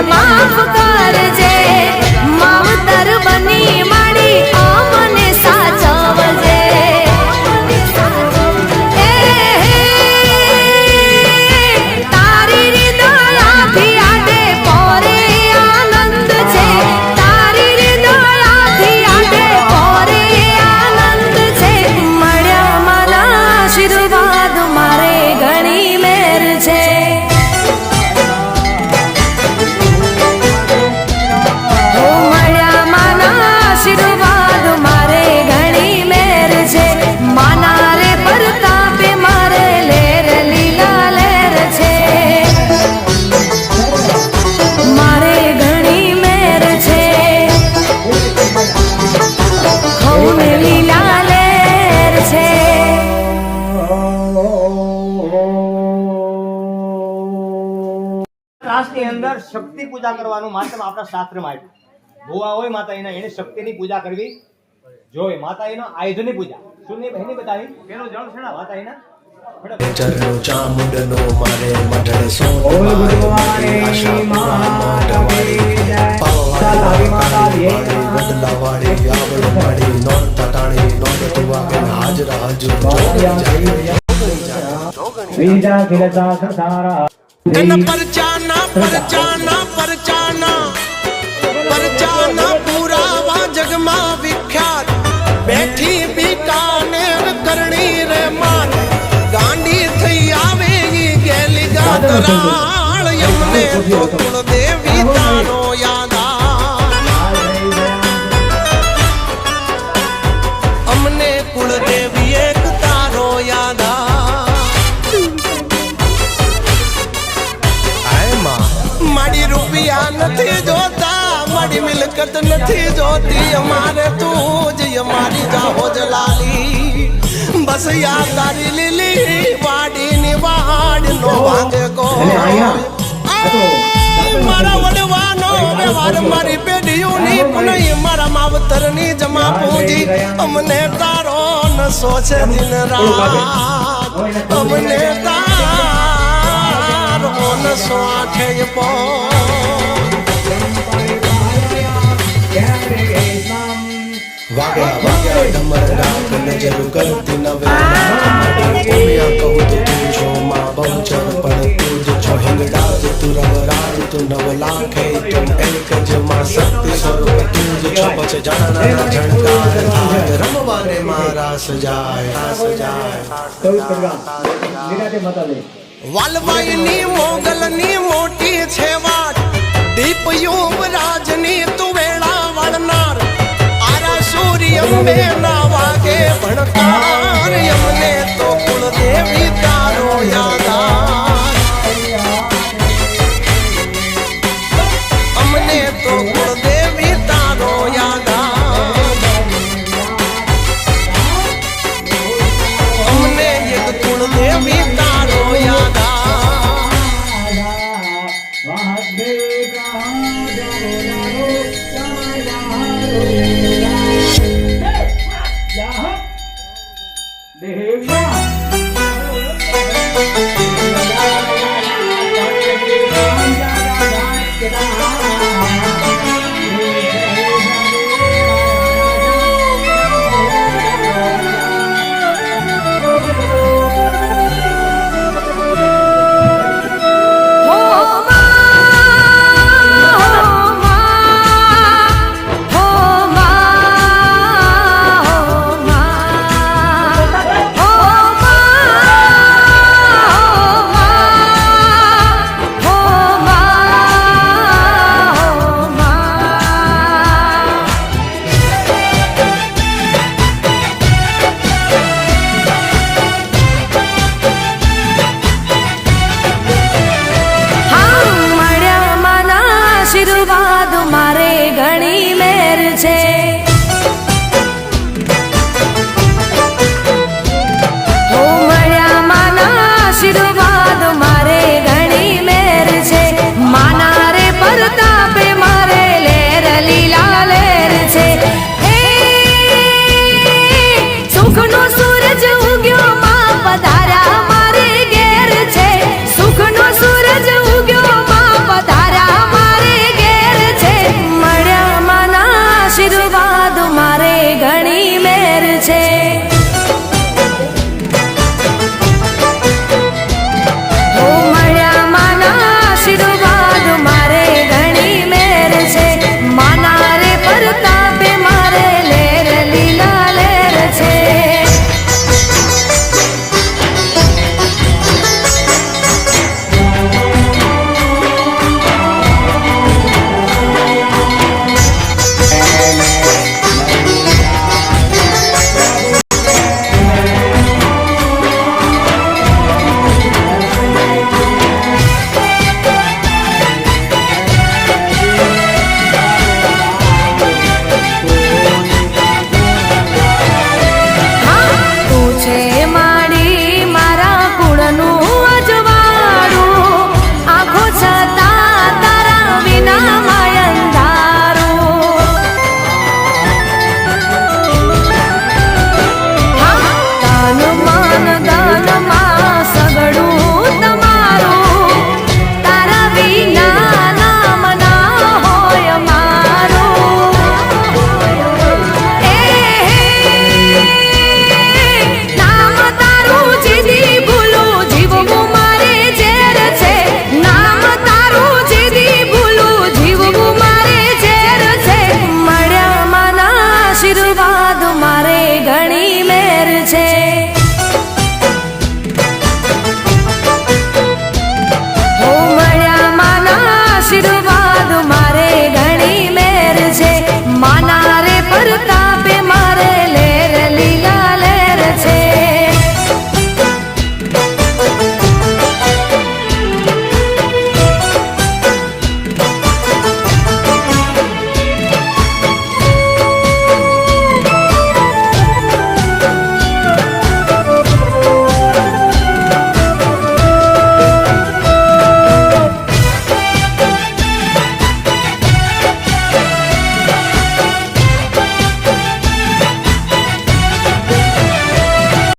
માફ કરજે માવતર બની માડી અમને સાચવજે તારી દયાથી આડે પોરે આનંદ છે તારી દયાથી આડે પોરે આનંદ છે મળ્યા મારા આશીર્વાદ મારે ઘણી મેર છે અંદર શક્તિ પૂજા કરવાનું માત્ર આપણા શાસ્ત્રમાં આપ્યું ભુવા હોય માતા એને શક્તિની પૂજા કરવી જોઈએ માતા એનો આયુધની પૂજા શું બહેની બતાવી પેલો જળ છે ને માતા એના ચરણો ચામુંડનો મારે મઢડે સોનો વડલાવાડી આવડ માડી નોન તટાણી નોન તુવા હાજરા હજુ બીજા ખિલતા સંસારા તન પરચાના પરચાના પરચાના પરચાના પુરાવા જગમાં વિખ્યાત બેઠી બીકાનેર કરણી રે માન ગાંડી થઈ આવે ઈ ગેલી ગાતરાળ યમને તો કુળ દેવી તારો યાદ અમને કુળ દેવી એક તારો યાદ મારી રૂપિયા નથી જોતા મારી મિલકત નથી જોતી અમારે તું જ અમારી જાહો જલાલી બસ યા તારી લીલી વાડીની વાડ નો ભાંગે કો મારા વડવાનો વ્યવહાર મારી પેઢીઓની પુનઃ મારા માવતરની જમા પૂજી અમને તારો નશો છે દિન રાત અમને તારો સ્વાઠે પો વાગ્યા વાગ્યા ડમર રાખ નજર કરતી નવે ઓમિયા કહું તો તું છો માં બહુચર પણ તું જ છો હિંગડા તું રવરાજ તું નવ લાખે તું એક જ માં શક્તિ સ્વરૂપ તું જ છો પછી જાણના ઝણકાર થાય રમવાને મારા સજાય વાલવાઈની મોગલની મોટી છે વાટ દીપ યુવરાજની તું વેળા વાળનાર આરા સૂર્ય અંબે ના વાગે ભણકાર અમને તો કુળ દેવી